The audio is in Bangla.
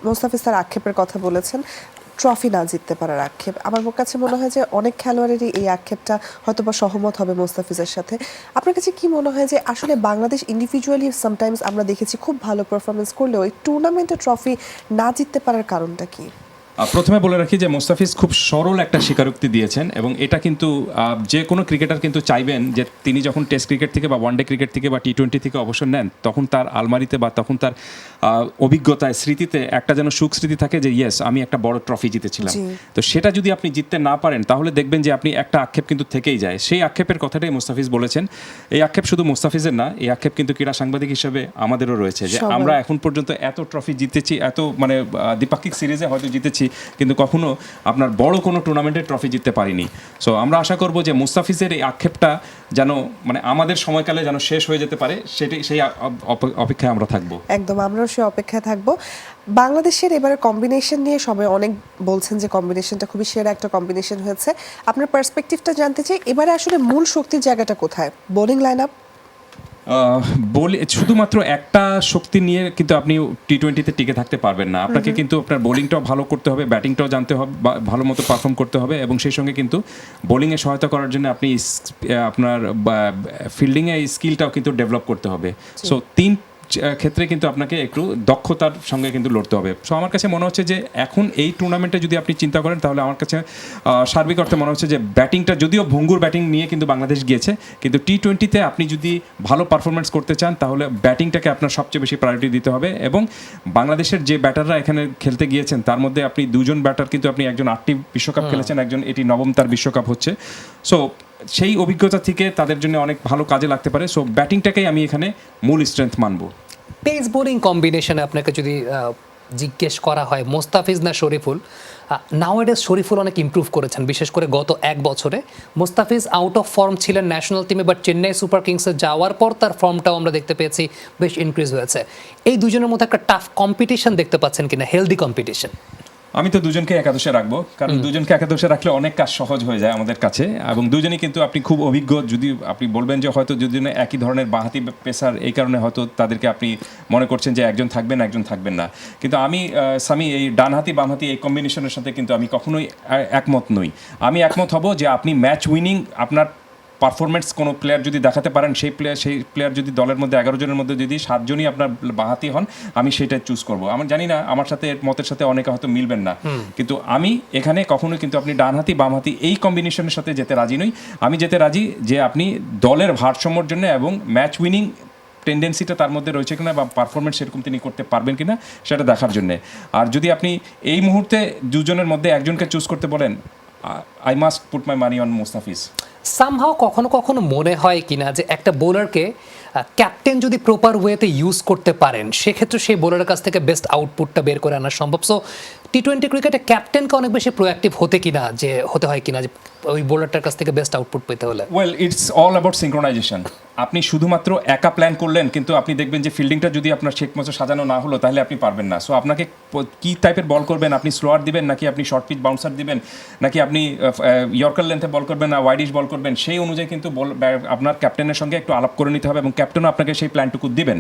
মোস্তাফিজ স্যার আক্ষেপের কথা বলেছেন, ট্রফি না জিততে পারার আক্ষেপ। আমার কাছে মনে হয় যে অনেক খেলোয়াড়েরই এই আক্ষেপটা হয়তো বা সহমত হবে মোস্তাফিজের সাথে। আপনার কাছে কি মনে হয় যে আসলে বাংলাদেশ ইন্ডিভিজুয়ালি সামটাইমস আমরা দেখেছি খুব ভালো পারফরমেন্স করলেও এই টুর্নামেন্টে ট্রফি না জিততে পারার কারণটা কি? প্রথমে বলে রাখি যে মোস্তাফিজ খুব সরল একটা স্বীকারোক্তি দিয়েছেন এবং এটা কিন্তু যে কোনো ক্রিকেটার কিন্তু চাইবেন যে তিনি যখন টেস্ট ক্রিকেট থেকে বা ওয়ানডে ক্রিকেট থেকে বা টি-20 থেকে অবসর নেন তখন তার আলমারিতে বা তখন তার অভিজ্ঞতায় স্মৃতিতে একটা যেন সুখ স্মৃতি থাকে যে ইয়েস আমি একটা বড় ট্রফি জিতেছিলাম। তো সেটা যদি আপনি জিততে না পারেন তাহলে দেখবেন যে আপনি একটা আক্ষেপ কিন্তু থেকেই যায়। সেই আক্ষেপের কথাটাই মোস্তাফিজ বলেছেন। এই আক্ষেপ শুধু মোস্তাফিজের না, এই আক্ষেপ কিন্তু ক্রীড়া সাংবাদিক হিসেবে আমাদেরও রয়েছে যে আমরা এখন পর্যন্ত এত ট্রফি জিতেছি, এত মানে দ্বিপাক্ষিক সিরিজে হয়তো জিতেছি কিন্তু কখনো আপনার বড় কোনো টুর্নামেন্টের ট্রফি জিততে পারিনি। সো আমরা আশা করব যে মুস্তাফিজের এই আক্ষেপটা যেন মানে আমাদের সময়কালে যেন শেষ হয়ে যেতে পারে, সেই অপেক্ষায় আমরা থাকবো। একদম, আমরাও সেই অপেক্ষায় থাকবো। বাংলাদেশের এবারে কম্বিনেশন নিয়ে সবাই অনেক বলছেন যে কম্বিনেশনটা খুবই সেরা একটা কম্বিনেশন হয়েছে। আপনার পার্সপেক্টিভটা জানতে চাই, এবারে আসলে মূল শক্তির জায়গাটা কোথায়? বোলিং লাইন আপ শুধুমাত্র একটা শক্তি নিয়ে কিন্তু আপনি টি-20তে টিকে থাকতে পারবেন না। আপনাকে কিন্তু আপনার বোলিংটাও ভালো করতে হবে, ব্যাটিংটাও জানতে হবে, ভালো মতো পারফর্ম করতে হবে এবং সেই সঙ্গে কিন্তু বোলিংয়ে সহায়তা করার জন্য আপনি আপনার ফিল্ডিংয়ে স্কিলটাও কিন্তু ডেভেলপ করতে হবে। সো তিন ক্ষেত্রে কিন্তু আপনাকে একটু দক্ষতার সঙ্গে কিন্তু লড়তে হবে। সো আমার কাছে মনে হচ্ছে যে এখন এই টুর্নামেন্টে যদি আপনি চিন্তা করেন তাহলে আমার কাছে সার্বিক অর্থে মনে হচ্ছে যে ব্যাটিংটা যদিও ভঙ্গুর ব্যাটিং নিয়ে কিন্তু বাংলাদেশ গিয়েছে, কিন্তু টি-20তে আপনি যদি ভালো পারফরমেন্স করতে চান তাহলে ব্যাটিংটাকে আপনার সবচেয়ে বেশি প্রায়োরিটি দিতে হবে। এবং বাংলাদেশের যে ব্যাটাররা এখানে খেলতে গিয়েছেন তার মধ্যে আপনি দুজন ব্যাটার কিন্তু আপনি একজন 8টি বিশ্বকাপ খেলেছেন, একজন এটি নবম তার বিশ্বকাপ হচ্ছে। সো সেই অভিজ্ঞতা থেকে তাদের জন্য অনেক ভালো কাজে লাগতে পারে। সো ব্যাটিংটাকেই আমি এখানে মূল স্ট্রেংথ মানব। পেস বোলিং কম্বিনেশনে আপনাকে যদি জিজ্ঞেস করা হয় মোস্তাফিজ না শরীফুল, নাওয়াডেজ শরীফুল অনেক ইমপ্রুভ করেছেন, বিশেষ করে গত এক বছরে। মোস্তাফিজ আউট অফ ফর্ম ছিলেন ন্যাশনাল টিমে, বাট চেন্নাই সুপার কিংসে যাওয়ার পর তার ফর্মটাও আমরা দেখতে পেয়েছি বেশ ইনক্রিজ হয়েছে। এই দুজনের মধ্যে একটা টাফ কম্পিটিশন দেখতে পাচ্ছেন কিনা, হেলদি কম্পিটিশন? আমি তো দুজনকে একাদশে রাখবো, কারণ দুজনকে একাদশে রাখলে অনেক কাজ সহজ হয়ে যায় আমাদের কাছে এবং দুজনেই কিন্তু আপনি খুব অভিজ্ঞ। যদি আপনি বলবেন যে হয়তো দুজনে একই ধরনের বাঁহাতি পেসার, এই কারণে হয়তো তাদেরকে আপনি মনে করছেন যে একজন থাকবেন একজন থাকবেন না, কিন্তু আমি সামি এই ডানহাতি বামহাতি এই কম্বিনেশনের সাথে কিন্তু আমি কখনোই একমত নই। আমি একমত হব যে আপনি ম্যাচ উইনিং আপনার পারফরমেন্স কোনো প্লেয়ার যদি দেখাতে পারেন, সেই প্লেয়ার যদি দলের মধ্যে 11 জনের মধ্যে যদি 7 জনই আপনার বাঁহাতি হন, আমি সেটাই চুজ করব। আমি জানি না আমার সাথে মতের সাথে অনেকে হয়তো মিলবেন না, কিন্তু আমি এখানে কখনোই কিন্তু আপনি ডানহাতি বামহাতি এই কম্বিনেশনের সাথে যেতে রাজি নই। আমি যেতে রাজি যে আপনি দলের ভারসাম্যর জন্য এবং ম্যাচ উইনিং টেন্ডেন্সিটা তার মধ্যে রয়েছে কিনা বা পারফরমেন্স সেরকম তিনি করতে পারবেন কিনা সেটা দেখার জন্যে। আর যদি আপনি এই মুহূর্তে দুজনের মধ্যে একজনকে চুজ করতে বলেন, I must put my money on Mustafiz. Somehow কখনো কখনো মনে হয় কিনা যে একটা বোলারকে ক্যাপ্টেন যদি প্রপার ওয়েতে ইউজ করতে পারেন সেক্ষেত্রে সেই বোলারের কাছ থেকে বেস্ট আউটপুটটা বের করে আনা সম্ভব। সো টি-20 ক্রিকেটে ক্যাপ্টেনকে অনেক বেশি প্রোঅ্যাক্টিভ হতে হয় কিনা যে ওই বোলারটার কাছ থেকে বেস্ট আউটপুট পেতে হলে? Well, it's all about synchronisation. আপনি শুধুমাত্র একা প্ল্যান করলেন কিন্তু আপনি দেখবেন যে ফিল্ডিংটা যদি আপনার ঠিক মতো সাজানো না হলো তাহলে আপনি পারবেন না। সো আপনাকে কী টাইপের বল করবেন, আপনি স্লোয়ার দিবেন নাকি আপনি শর্ট পিচ বাউন্সার দিবেন নাকি আপনি ইয়র্কার লেন্থে বল করবেন না ওয়াইডিশ বল করবেন, সেই অনুযায়ী কিন্তু আপনার ক্যাপ্টেনের সঙ্গে একটু আলাপ করে নিতে হবে এবং ক্যাপ্টেনও আপনাকে সেই প্ল্যানটুকু দিবেন।